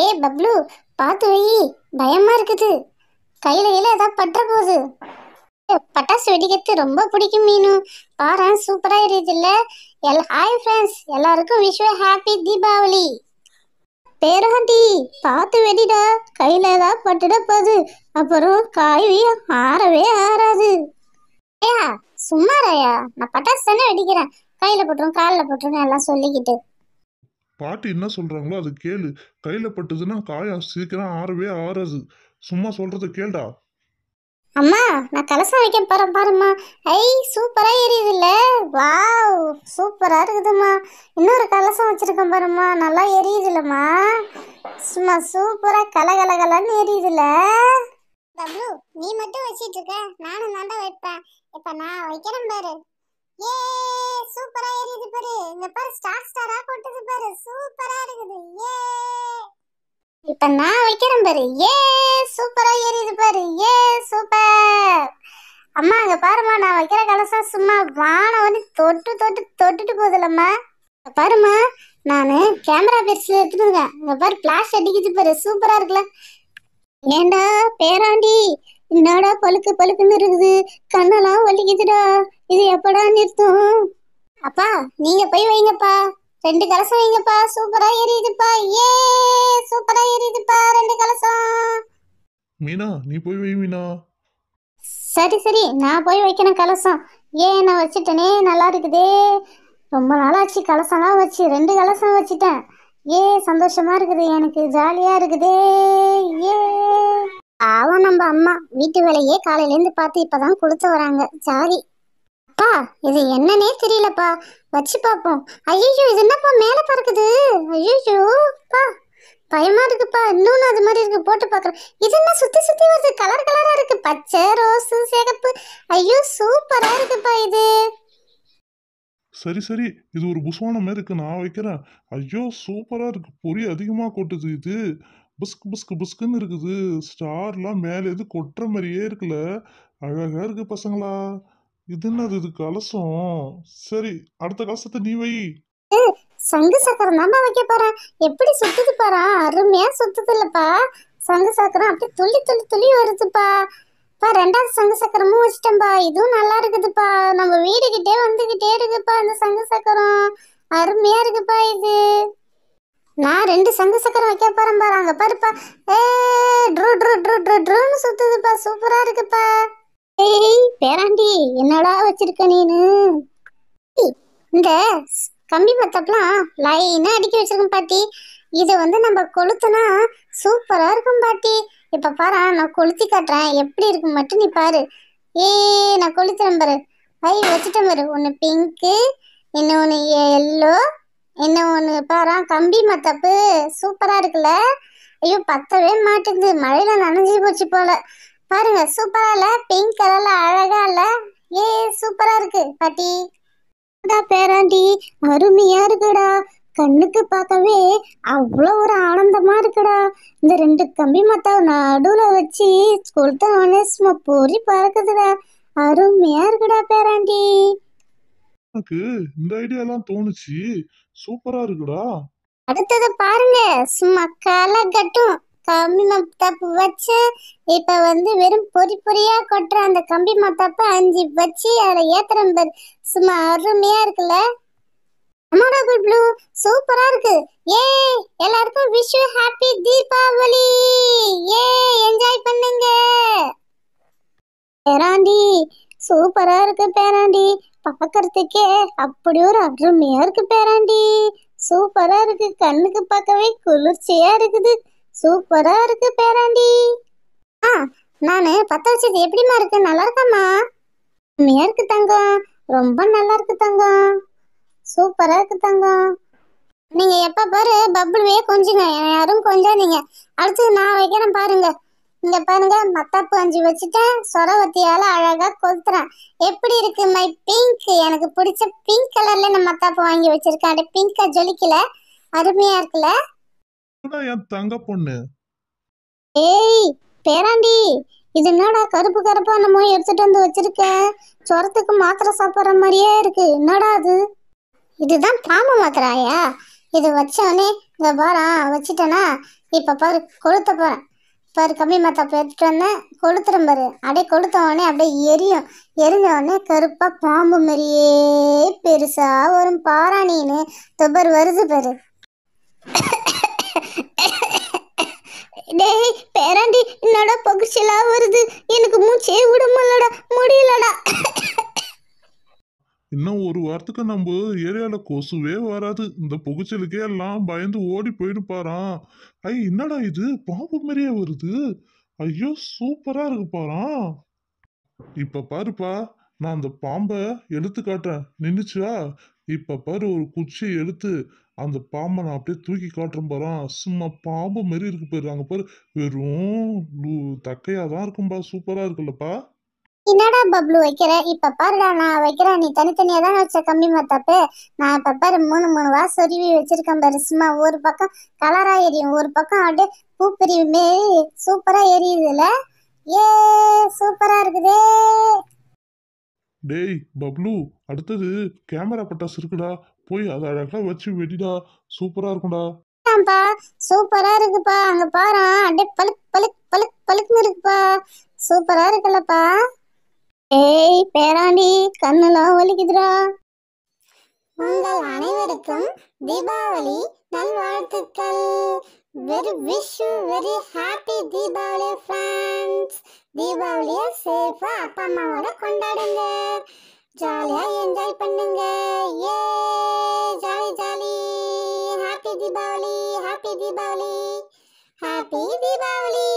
ஏ பப்ளு, பார்த்து வை. பயமா இருக்குது. கையில ஏதாவது பற்ற போகுது. பட்டாசு வெடிக்கிறது ரொம்ப பிடிக்கும் மீனு. பாரு, சூப்பரா எரியுதுல்ல. ஹாய் ஃப்ரெண்ட்ஸ், எல்லாருக்கும் விஷ் ஹாப்பி தீபாவளி. பேராண்டி, பார்த்து வெடிடா. கையில ஏதாவது பட்டுட போகுது. அப்புறம் காயும் ஆறவே ஆறாது. ஏயா சும்மாராயா, நான் பட்டாசு தானே வெடிக்கிறேன். கையில போட்டுரும் காலில் போட்டுரும் எல்லாம் சொல்லிக்கிட்டு. பாட்டி என்ன சொல்றாங்களோ அது கேளு. கையில பட்டுதுன்னா காயா சீக்கிரம் ஆறவே ஆறாது. சும்மா சொல்றத கேளுடா. அம்மா, நான் கலசம் வைக்க போறேன் பாரும்மா. ஐ, சூப்பரா எரியுதுல்ல. வாவ், சூப்பரா இருக்குதும்மா. இன்னொரு கலசம் வச்சிருக்கேன் பாரும்மா, நல்லா எரியுதுல்லம்மா. சும்மா சூப்பரா கலகலகலன்னு எரியுதுல்ல. டப்ளு, நீ மட்டும் வச்சிட்டு இருக்க, நானும் தாண்டா வைப்பேன். இப்ப நான் வைக்கிறேன் பாரு. ஏ, சூப்பரா எரியுது பாரு. இந்த பாரு, ஸ்டார் ஸ்டாரா கொட்டுது பாரு. சூப்பரா இருக்குது. ஏ, இப்ப நான் வைக்கிறேன் பாரு. ஏ, சூப்பரா எரியுது பாரு. ஏ, சூப்பர். அம்மா, அங்க பாருமா, நான் வைக்கிற கலசம் சும்மா வானம் வந்து தொட்டு தொட்டு தொட்டுட்டு போகுதுல்லம்மா. பாருமா, நானு கேமரா பெருசுல எடுத்துருக்கேன். இங்க பாரு, பிளாஷ் அடிக்குது பாரு. சூப்பரா இருக்குல்ல. ஏண்டா பேராண்டி, என்னடா பழுக்கு பழுக்குன்னு இருக்குது. கண்ணெல்லாம் வலிக்குதுடா. இது எப்படா நிறுத்தும்? அப்பா, நீங்க போய் வைங்கப்பா. 2 கலசம் வைங்கப்பா. சூப்பரா எரியுதுப்பா. ஏ, சூப்பரா எரியுதுப்பா 2 கலசம். மீனா, நீ போய் வை மீனா. சரி சரி, நான் போய் வைக்கிறேன் கலசம். ஏன் நான் வச்சுட்டேனே, நல்லா இருக்குதே. ரொம்ப நாளாச்சு கலசம்லாம் வச்சு. 2 கலசம் வச்சுட்டேன். ஏ, சந்தோஷமா இருக்குது, எனக்கு ஜாலியா இருக்குதே. ஏ, அவன் நம்ம அம்மா வீட்டு வேலையே காலையிலேருந்து பார்த்து இப்பதான் கொடுத்து வராங்க. ஜாலி. அப்பா, இது என்னன்னே தெரியலப்பா. வச்சு பார்ப்போம். ஐயோ, இது என்னப்பா மேலே பறக்குது. ஐயோ பா, பயமா இருக்குப்பா. இன்னொன்னு அது மாதிரி இருக்கு, போட்டு பார்க்குறேன். இது என்ன சுத்தி சுத்தி வருது, கலர் கலரா இருக்கு. பச்சை, ரோஸு, சிகப்பு. ஐயோ, சூப்பரா இருக்குப்பா இது. சரி சரி, இது ஒரு புஸ்வானம் மாதிரி இருக்கு, நான் வைக்கிறேன். ஐயோ சூப்பரா இருக்கு, பொறி அதிகமா கொட்டுது இது. புஸ்க் புஸ்க் புஸ்க்குன்னு இருக்குது. ஸ்டார்லாம் மேலே எது கொட்டுற மாதிரியே இருக்குல்ல. அழகா இருக்கு பசங்களா. இது என்னது, இது கலசம். சரி, அடுத்த கலசத்தை நீ வை. சங்கு சக்கரம் தான்ப்பா வைக்க போறேன். எப்படி சுத்துது பாரா, அருமையா சுத்துது இல்லப்பா. சங்கு சக்கரம் அப்படியே துள்ளி துள்ளி துள்ளி வருதுப்பா. 2வது சங்கு சக்கரமும் வச்சிட்டேன்பா. இதுவும் நல்லா இருக்குதுப்பா. நம்ம வீடு கிட்டே வந்துகிட்டே இருக்குப்பா இந்த சங்கு சக்கரம். அருமையா இருக்குப்பா இது. நான் 2 சங்கு சக்கரம் வைக்க போறேன் பாரு. அங்க பாருப்பா. ஏ, ட்ரு ட்ரு ட்ரு ட்ரு ட்ருன்னு சுத்துதுப்பா. சூப்பரா இருக்குப்பா. ஏய் பேராண்டி, என்னடா வச்சிருக்க நீனு? இந்த கம்பி மத்தப்பெல்லாம் லைனா அடுக்கி வச்சிருக்கேன் பாட்டி. இதை வந்து நம்ம கொளுத்துனா சூப்பரா இருக்கும் பாட்டி. இப்ப பாரு, நான் கொளுத்தி காட்டுறேன் எப்படி இருக்கும் மட்டும் நீ பாரு. ஏ, நான் கொளுத்துறேன் பாரு. வச்சுட்டேன் பாரு. ஒன்று பிங்க்கு, இன்னொன்று எல்லோ, இன்னொன்று பாரு கம்பி மத்தப்பு. சூப்பரா இருக்குல்ல. ஐயோ, பத்தவே மாட்டேங்குது, மழையில நனைஞ்சு போச்சு போல. பாருங்க, சூப்பரா இல்ல? பிங்க் கலர்ல அழகா இல்ல? ஏ, சூப்பரா இருக்கு பாட்டி. பேராண்டி, அருமையா இருக்குடா. கண்ணுக்கு பார்க்கவே அவ்வளோ ஒரு ஆனந்தமா இருக்குடா. இந்த 2 கம்பி மத்த நடுவுல வச்சு கொளுத்தவனே சும்மா பொறி பறக்குதுடா. அருமையா இருக்குடா பேராண்டி. எனக்கு இந்த ஐடியா எல்லாம் தோணுச்சு. சூப்பரா இருக்குடா. அடுத்தது பாருங்க, சும்மா களை கட்டும் கம்பி மத்தாப்பு வச்சு. இப்ப வந்து வெறும் பொறி பொறியா கொட்டுற அந்த கம்பி மத்தாப்பு 5 வச்சு அதில் ஏத்துறேன் பாரு. சும்மா அருமையா இருக்குல்ல. அம்மாடா ப்ளூ, சூப்பரா இருக்கு. ஏ, எல்லாருக்கும் விஷ் ஹாப்பி தீபாவளி. ஏ, என்ஜாய் பண்ணுங்க. பேராண்டி, சூப்பரா இருக்கு பேராண்டி. பார்க்கறதுக்கே அப்படி ஒரு அருமையா இருக்கு பேராண்டி. சூப்பரா இருக்கு, கண்ணுக்கு பார்க்கவே குளிர்ச்சியா இருக்குது. சூப்பரா இருக்கு பேராண்டி. நானு பத்த வச்சது எப்படிமா இருக்கு, நல்லா இருக்காமா? அருமையா இருக்கு தங்கம், ரொம்ப நல்லா இருக்கு தங்கம். சூப்பரா இருக்கு தங்கம். நீங்க எப்ப பாரு பப்புளுவே கொஞ்சுங்க, யாரும் கொஞ்சாதீங்க. அடுத்து நான் வைக்கிறேன் பாருங்க. இங்க பாருங்க, மத்தாப்பு 5 வச்சுட்டேன். சொரவத்தியால அழகா கொளுத்துறேன். எப்படி இருக்கு மை பிங்க்? எனக்கு பிடிச்ச பிங்க் கலர்ல நான் மத்தாப்பு வாங்கி வச்சிருக்கேன். அப்படியே பிங்கா ஜொலிக்கல, அருமையா இருக்குல்ல. என் தங்க பொண்ணு. ஏய் பேராண்டி, இது என்னடா கருப்பு கருப்பா நம்ம எடுத்துட்டு வந்து வச்சிருக்க? சொரத்துக்கு மாத்திரை சாப்பிட்ற மாதிரியே இருக்கு. என்னடா அது? இதுதான் பாம்பு மாத்திராயா? இது வச்சோடனே இந்த பாரா வச்சுட்டேனா இப்ப பாரு கொளுத்த போறேன் பாரு. கம்மி மத்தாப்பு எடுத்துட்டு வந்தேன், கொளுத்துறேன் பாரு. அப்படியே கொளுத்த உடனே அப்படியே எரியும். எரிஞ்ச உடனே கருப்பா பாம்பு மாதிரியே பெருசா வரும் பாராணின்னு தொபர் வருது பாரு. டேய் பேராண்டி, என்னடா பகுச்சலா வருது, எனக்கு மூச்சே விட முடியலடா. இன்னும் ஒரு வாரத்துக்கு நம்ம ஏரியால கொசுவே வராது. இந்த புகைச்சலுக்கே எல்லாம் பயந்து ஓடி போயிட்டு பாறான். என்னடா இது பாம்பு மாதிரியே வருது. ஐயோ சூப்பரா இருக்கு பாறான். இப்ப பாருப்பா, நான் அந்த பாம்பை எடுத்து காட்டுறேன். நின்னுச்சா? இப்ப பாரு, ஒரு குச்சி எடுத்து அந்த பாம்பை நான் அப்படியே தூக்கி காட்டுறேன் பாறான். சும்மா பாம்பு மாதிரி இருக்கு பாரு. அங்க பாரு, வெறும் தக்கையா தான் இருக்கும்பா. சூப்பரா இருக்குல்லப்பா. என்னடா பப்ளு வைக்கிற? இப்ப பாருடா நான் வைக்கிறேன். நீ தனித்தனியா தானே வச்ச கம்பி மத்தாப்பு. நான் இப்ப பாரு மூணு வா சொருவி வச்சிருக்கேன் பாரு. சும்மா ஒரு பக்கம் கலரா எரியும், ஒரு பக்கம் அப்படியே பூப்பெரிய மாரி சூப்பரா எரியுதுல. ஏ சூப்பரா இருக்குதே. டேய் பப்ளு, அடுத்தது கேமரா பட்டாசு இருக்குடா. போய் அதை அழகா வச்சு வெடிடா. சூப்பரா இருக்கும்டா. ஆம்பா சூப்பரா இருக்குப்பா. அங்க பாரு அப்படியே பழுக் பழுக் பழுக் பழுக்குன்னு இருக்குப்பா. சூப்பரா இருக்குல்லப்பா. ஏய் பேராண்டி, கண்ணெல்லாம் வலிக்குதுடா. உங்கள் அனைவருக்கும் தீபாவளி நல்வாழ்த்துக்கள். Very wish you very happy Deepavali friends. தீபாவளியை சேஃபா அப்பா அம்மாவோட கொண்டாடுங்க, ஜாலியா என்ஜாய் பண்ணுங்க. ஏ jolly jolly. Happy Deepavali, happy Deepavali, happy Deepavali.